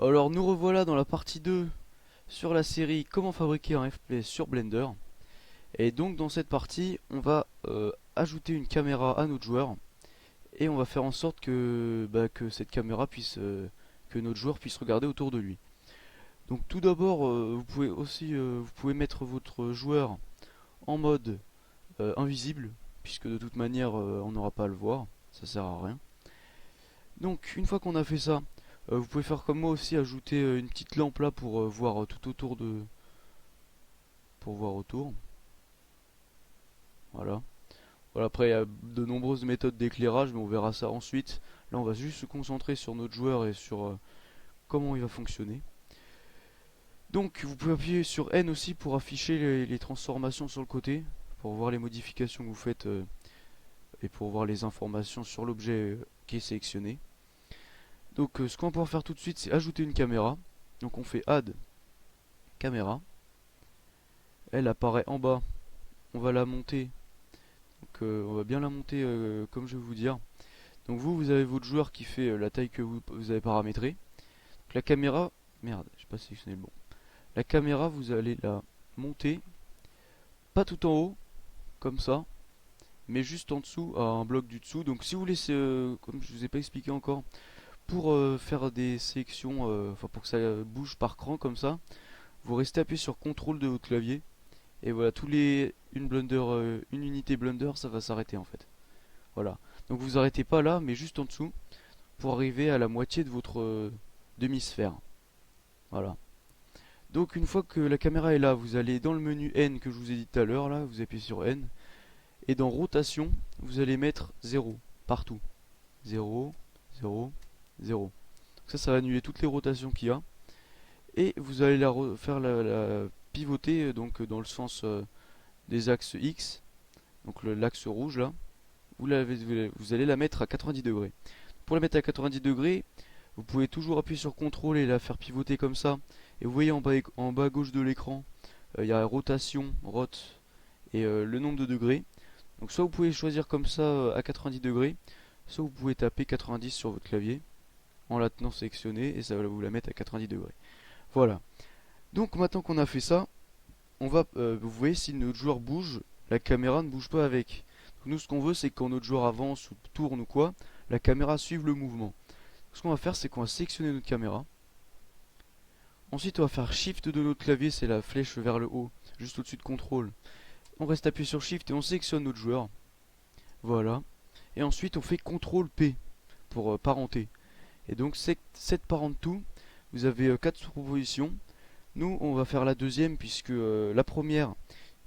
Alors nous revoilà dans la partie 2 sur la série Comment fabriquer un FPS sur Blender. Et donc dans cette partie, on va ajouter une caméra à notre joueur et on va faire en sorte que cette caméra puisse que notre joueur puisse regarder autour de lui. Donc tout d'abord, vous pouvez mettre votre joueur en mode invisible puisque de toute manière on n'aura pas à le voir, ça sert à rien. Donc une fois qu'on a fait ça, vous pouvez faire comme moi aussi, ajouter une petite lampe là pour voir tout autour pour voir autour. Voilà. Voilà, après il y a de nombreuses méthodes d'éclairage, mais on verra ça ensuite. Là, on va juste se concentrer sur notre joueur et sur comment il va fonctionner. Donc, vous pouvez appuyer sur N aussi pour afficher les transformations sur le côté, pour voir les modifications que vous faites et pour voir les informations sur l'objet qui est sélectionné. Donc, ce qu'on va pouvoir faire tout de suite, c'est ajouter une caméra. Donc, on fait Add caméra. Elle apparaît en bas. On va la monter. Donc, on va bien la monter comme je vais vous dire. Donc vous avez votre joueur qui fait la taille que vous avez paramétrée. Donc la caméra, merde, j'ai pas sélectionné le bon. La caméra, vous allez la monter, pas tout en haut, comme ça, mais juste en dessous, à un bloc du dessous. Donc si vous voulez, comme je vous ai pas expliqué encore, pour faire des sélections, enfin pour que ça bouge par cran comme ça, vous restez appuyé sur CTRL de votre clavier. Et voilà, une unité Blender, ça va s'arrêter en fait. Voilà. Donc vous arrêtez pas là, mais juste en dessous, pour arriver à la moitié de votre demi-sphère. Voilà. Donc une fois que la caméra est là, vous allez dans le menu N que je vous ai dit tout à l'heure, là, vous appuyez sur N, et dans rotation, vous allez mettre 0 partout. 0, 0, 0. Donc ça va annuler toutes les rotations qu'il y a. Et vous allez faire la pivoter donc dans le sens des axes X, donc l'axe rouge là. Vous allez la mettre à 90 degrés. Pour la mettre à 90 degrés, vous pouvez toujours appuyer sur CTRL et la faire pivoter comme ça. Et vous voyez en bas à gauche de l'écran, il y a rotation, rot et le nombre de degrés. Donc soit vous pouvez choisir comme ça à 90 degrés, soit vous pouvez taper 90 sur votre clavier en la tenant sélectionnée et ça va vous la mettre à 90 degrés. Voilà. Donc maintenant qu'on a fait ça, vous voyez si notre joueur bouge, la caméra ne bouge pas avec. Donc nous ce qu'on veut c'est que quand notre joueur avance ou tourne ou quoi, la caméra suive le mouvement. Ce qu'on va faire, c'est qu'on va sélectionner notre caméra. Ensuite, on va faire Shift de notre clavier, c'est la flèche vers le haut, juste au-dessus de Contrôle. On reste appuyé sur Shift et on sélectionne notre joueur. Voilà. Et ensuite, on fait Contrôle P pour parenter. Et donc, cette parente tout, vous avez 4 propositions. Nous, on va faire la deuxième, puisque la première,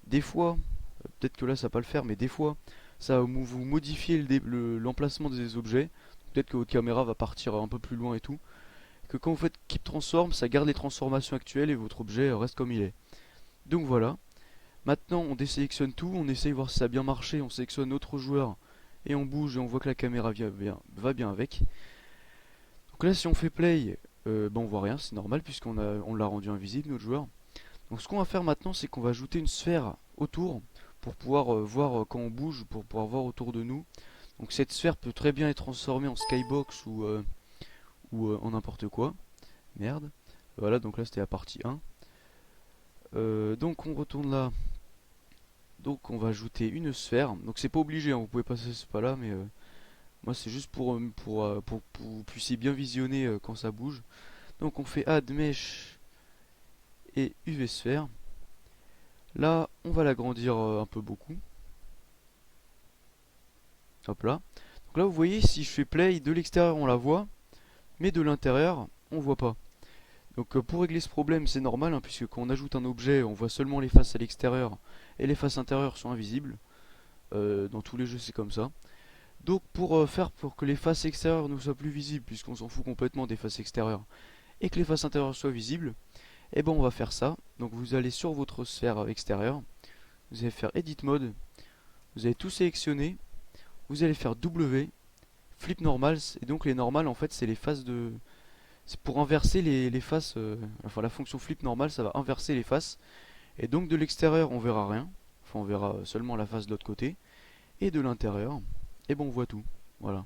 des fois, peut-être que là ça va pas le faire, mais des fois, ça va vous modifier l'emplacement des objets. Peut-être que votre caméra va partir un peu plus loin et tout. Que quand vous faites Keep Transform, ça garde les transformations actuelles et votre objet reste comme il est. Donc voilà. Maintenant, on désélectionne tout, on essaye de voir si ça a bien marché, on sélectionne notre joueur et on bouge et on voit que la caméra va bien avec. Donc là, si on fait play, on voit rien, c'est normal on l'a rendu invisible notre joueur. Donc ce qu'on va faire maintenant, c'est qu'on va ajouter une sphère autour pour pouvoir voir quand on bouge, pour pouvoir voir autour de nous. Donc cette sphère peut très bien être transformée en skybox ou en n'importe quoi. Merde. Voilà, donc là c'était la partie 1. Donc on retourne là. Donc on va ajouter une sphère. Donc c'est pas obligé, hein, vous pouvez passer ce pas là, mais moi c'est juste pour que vous puissiez bien visionner quand ça bouge. Donc on fait Add Mesh et UV Sphère. Là on va l'agrandir un peu beaucoup. Hop là. Donc là vous voyez, si je fais play, de l'extérieur on la voit, mais de l'intérieur on voit pas. Donc pour régler ce problème, c'est normal, hein, puisque quand on ajoute un objet, on voit seulement les faces à l'extérieur et les faces intérieures sont invisibles. Dans tous les jeux, c'est comme ça. Donc pour que les faces extérieures ne soient plus visibles, puisqu'on s'en fout complètement des faces extérieures, et que les faces intérieures soient visibles, et ben on va faire ça. Donc vous allez sur votre sphère extérieure, vous allez faire Edit Mode, vous allez tout sélectionner, vous allez faire W, Flip Normals, et donc les normales en fait c'est les faces de... C'est pour inverser les faces, enfin la fonction flip normale, ça va inverser les faces. Et donc de l'extérieur, on verra rien. Enfin, on verra seulement la face de l'autre côté. Et de l'intérieur, et ben on voit tout. Voilà.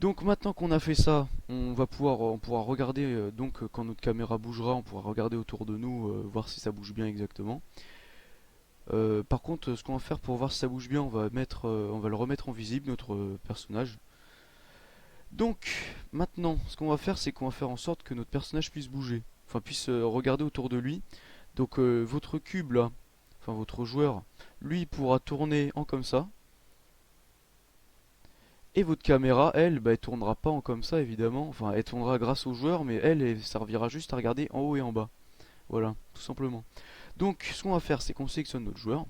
Donc maintenant qu'on a fait ça, on pourra regarder, quand notre caméra bougera, on pourra regarder autour de nous, voir si ça bouge bien exactement. Par contre, ce qu'on va faire pour voir si ça bouge bien, on va le remettre en visible, notre personnage. Donc, maintenant, ce qu'on va faire, c'est qu'on va faire en sorte que notre personnage puisse bouger, enfin puisse regarder autour de lui. Donc, votre cube là, enfin votre joueur, lui il pourra tourner en comme ça. Et votre caméra, elle, bah, elle tournera pas en comme ça évidemment. Enfin, elle tournera grâce au joueur, mais elle servira juste à regarder en haut et en bas. Voilà, tout simplement. Donc, ce qu'on va faire, c'est qu'on sélectionne notre joueur.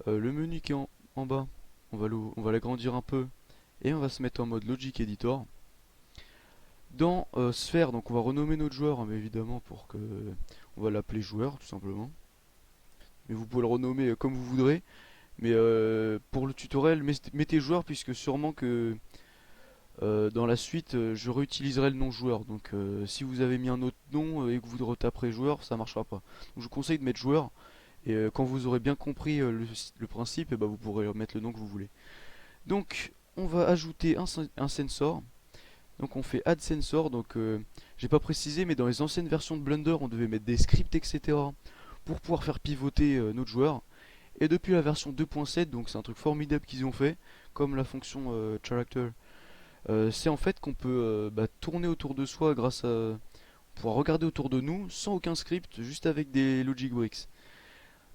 Le menu qui est en bas, on va l'agrandir un peu et on va se mettre en mode Logic Editor. Dans Sphère, donc on va renommer notre joueur, hein, mais évidemment pour que on va l'appeler joueur tout simplement. Mais vous pouvez le renommer comme vous voudrez. Mais pour le tutoriel, mettez joueur puisque sûrement que dans la suite je réutiliserai le nom joueur. Donc si vous avez mis un autre nom et que vous retaperez joueur, ça marchera pas. Donc, je vous conseille de mettre joueur. Et quand vous aurez bien compris le principe, et ben, vous pourrez mettre le nom que vous voulez. Donc on va ajouter un sensor. Donc on fait add sensor. Donc j'ai pas précisé, mais dans les anciennes versions de Blender, on devait mettre des scripts, etc. pour pouvoir faire pivoter notre joueur. Et depuis la version 2.7, donc c'est un truc formidable qu'ils ont fait, comme la fonction character. C'est en fait qu'on peut tourner autour de soi grâce à pouvoir regarder autour de nous sans aucun script, juste avec des logic bricks.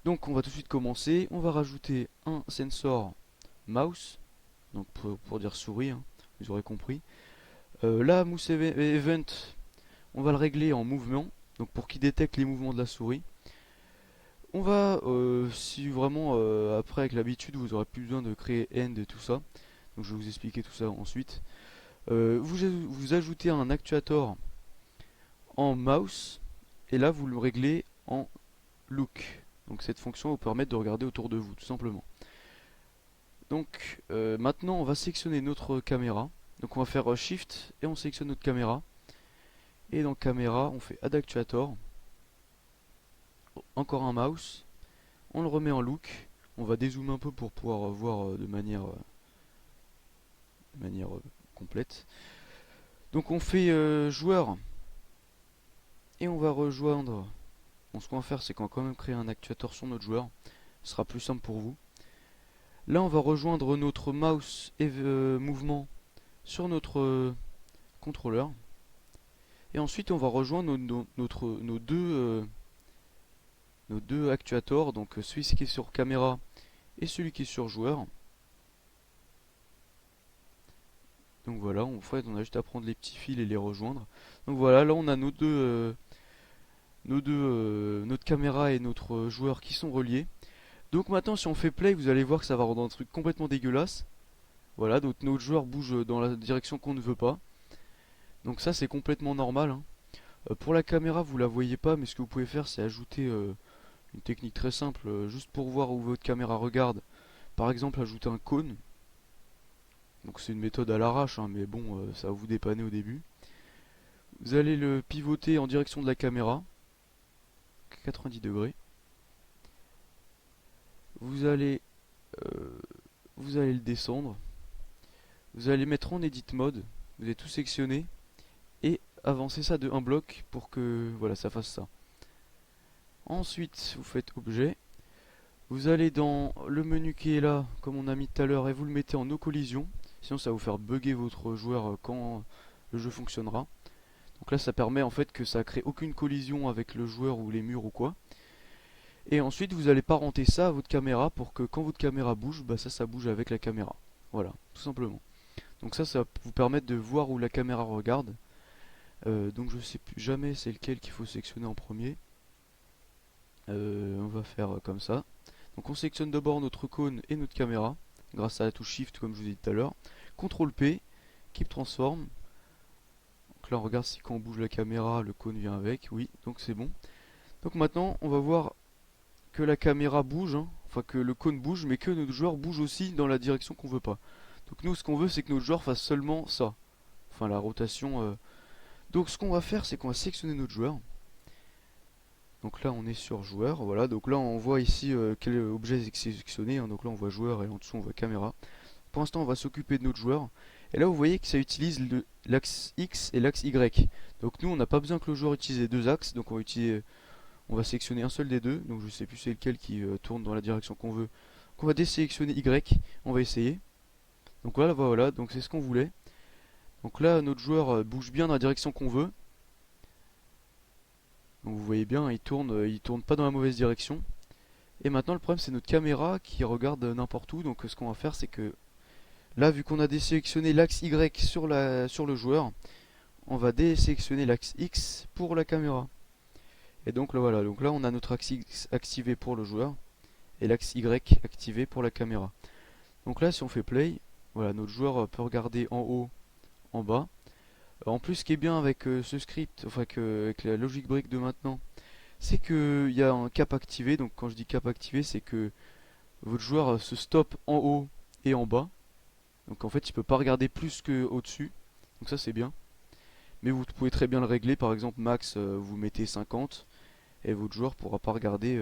Donc on va tout de suite commencer. On va rajouter un sensor mouse, donc pour dire souris, hein, vous aurez compris. Là, mouse event, on va le régler en mouvement, donc pour qu'il détecte les mouvements de la souris. On va, si vraiment après avec l'habitude vous aurez plus besoin de créer end et tout ça, donc je vais vous expliquer tout ça ensuite. Vous ajoutez un actuator en mouse et là vous le réglez en look. Donc cette fonction va vous permettre de regarder autour de vous tout simplement. Donc maintenant on va sélectionner notre caméra. Donc on va faire shift et on sélectionne notre caméra. Et dans caméra on fait add actuator. Encore un mouse. On le remet en look. On va dézoomer un peu pour pouvoir voir de manière complète. Donc on fait joueur et on va rejoindre. Bon, ce qu'on va faire, c'est qu'on va quand même créer un actuateur sur notre joueur. Ce sera plus simple pour vous. Là, on va rejoindre notre mouse et mouvement sur notre contrôleur. Et ensuite, on va rejoindre nos deux actuators, donc celui qui est sur caméra et celui qui est sur joueur. Donc voilà, en fait, on a juste à prendre les petits fils et les rejoindre. Donc voilà, là on a notre caméra et notre joueur qui sont reliés. Donc maintenant si on fait play, vous allez voir que ça va rendre un truc complètement dégueulasse. Voilà, donc notre joueur bouge dans la direction qu'on ne veut pas. Donc ça c'est complètement normal, hein. Pour la caméra vous la voyez pas, mais ce que vous pouvez faire c'est ajouter une technique très simple, juste pour voir où votre caméra regarde. Par exemple ajouter un cône. Donc c'est une méthode à l'arrache, hein, mais bon ça va vous dépanner au début. Vous allez le pivoter en direction de la caméra, 90 degrés. Vous allez, euh, vous allez le descendre. Vous allez mettre en edit mode. Vous allez tout sectionner et avancer ça de un bloc pour que voilà ça fasse ça. Ensuite, vous faites objet. Vous allez dans le menu qui est là, comme on a mis tout à l'heure, et vous le mettez en no collision. Sinon, ça va vous faire bugger votre joueur quand le jeu fonctionnera. Donc là, ça permet en fait que ça crée aucune collision avec le joueur ou les murs ou quoi. Et ensuite, vous allez parenter ça à votre caméra pour que quand votre caméra bouge, bah ça bouge avec la caméra. Voilà, tout simplement. Donc ça va vous permettre de voir où la caméra regarde. Donc je sais plus jamais c'est lequel qu'il faut sélectionner en premier. On va faire comme ça. Donc on sélectionne d'abord notre cône et notre caméra grâce à la touche Shift comme je vous ai dit tout à l'heure. CTRL P, Keep Transform. Donc là on regarde si quand on bouge la caméra le cône vient avec. Oui, donc c'est bon. Donc maintenant on va voir que la caméra bouge, hein, enfin que le cône bouge, mais que notre joueur bouge aussi dans la direction qu'on veut pas. Donc nous ce qu'on veut c'est que notre joueur fasse seulement ça. Enfin la rotation. Donc ce qu'on va faire c'est qu'on va sélectionner notre joueur. Donc là on est sur joueur, voilà, donc là on voit ici quel objet est sélectionné, hein. Donc là on voit joueur et en dessous on voit caméra. Pour l'instant on va s'occuper de notre joueur. Et là vous voyez que ça utilise l'axe X et l'axe Y. Donc nous on n'a pas besoin que le joueur utilise les deux axes, donc on va sélectionner un seul des deux, donc je sais plus c'est lequel qui tourne dans la direction qu'on veut. Donc on va désélectionner Y, on va essayer. Donc voilà, donc c'est ce qu'on voulait. Donc là notre joueur bouge bien dans la direction qu'on veut. Donc vous voyez bien, il tourne pas dans la mauvaise direction. Et maintenant le problème c'est notre caméra qui regarde n'importe où. Donc ce qu'on va faire c'est que là vu qu'on a désélectionné l'axe Y sur le joueur, on va désélectionner l'axe X pour la caméra. Et donc là voilà, donc là on a notre axe X activé pour le joueur et l'axe Y activé pour la caméra. Donc là si on fait play, voilà notre joueur peut regarder en haut, en bas. En plus ce qui est bien avec ce script, enfin avec la logic break de maintenant, c'est qu'il y a un cap activé. Donc quand je dis cap activé, c'est que votre joueur se stoppe en haut et en bas. Donc en fait il peut pas regarder plus que au-dessus. Donc ça c'est bien. Mais vous pouvez très bien le régler, par exemple max vous mettez 50 et votre joueur pourra pas regarder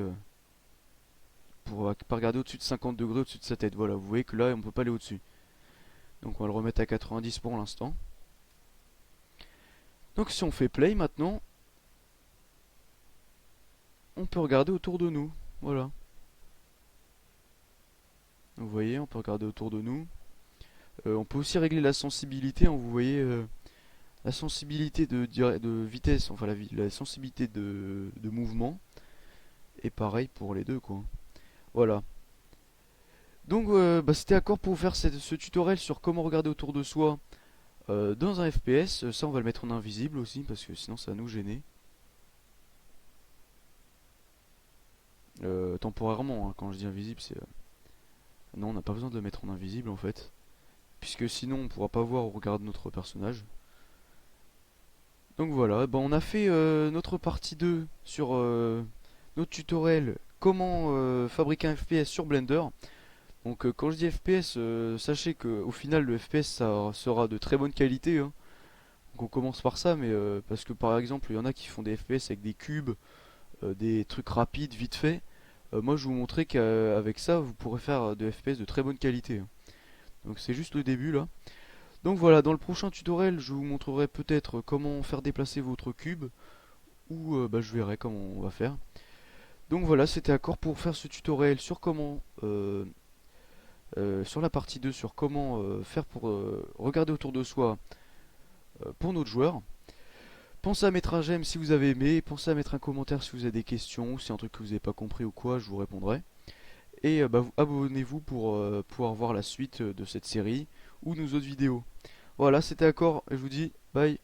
au-dessus de 50 degrés au-dessus de sa tête. Voilà, vous voyez que là on peut pas aller au-dessus. Donc on va le remettre à 90 pour l'instant. Donc si on fait play maintenant, on peut regarder autour de nous. Voilà. Vous voyez, on peut regarder autour de nous. On peut aussi régler la sensibilité, hein, vous voyez la sensibilité de vitesse, enfin la sensibilité de mouvement. Et pareil pour les deux quoi. Voilà. Donc bah, c'était accord pour vous faire ce tutoriel sur comment regarder autour de soi dans un FPS. Ça on va le mettre en invisible aussi parce que sinon ça va nous gêner. Temporairement, hein, quand je dis invisible, c'est... Non, on n'a pas besoin de le mettre en invisible en fait. Puisque sinon on pourra pas voir ou regarder notre personnage. Donc voilà, bah, on a fait notre partie 2 sur notre tutoriel comment fabriquer un FPS sur Blender. Donc quand je dis FPS, sachez que au final le FPS ça sera de très bonne qualité, hein. Donc on commence par ça, mais parce que par exemple il y en a qui font des FPS avec des cubes, des trucs rapides, vite fait. Moi je vais vous montrer qu'avec ça vous pourrez faire de FPS de très bonne qualité, hein. Donc c'est juste le début là. Donc voilà, dans le prochain tutoriel je vous montrerai peut-être comment faire déplacer votre cube, ou bah, je verrai comment on va faire. Donc voilà, c'était accord pour faire ce tutoriel sur comment sur la partie 2 sur comment faire pour regarder autour de soi pour notre joueur. Pensez à mettre un j'aime si vous avez aimé, pensez à mettre un commentaire si vous avez des questions, ou si c'est un truc que vous n'avez pas compris ou quoi, je vous répondrai. Et bah, abonnez-vous pour pouvoir voir la suite de cette série ou nos autres vidéos. Voilà, c'était accord, et je vous dis bye.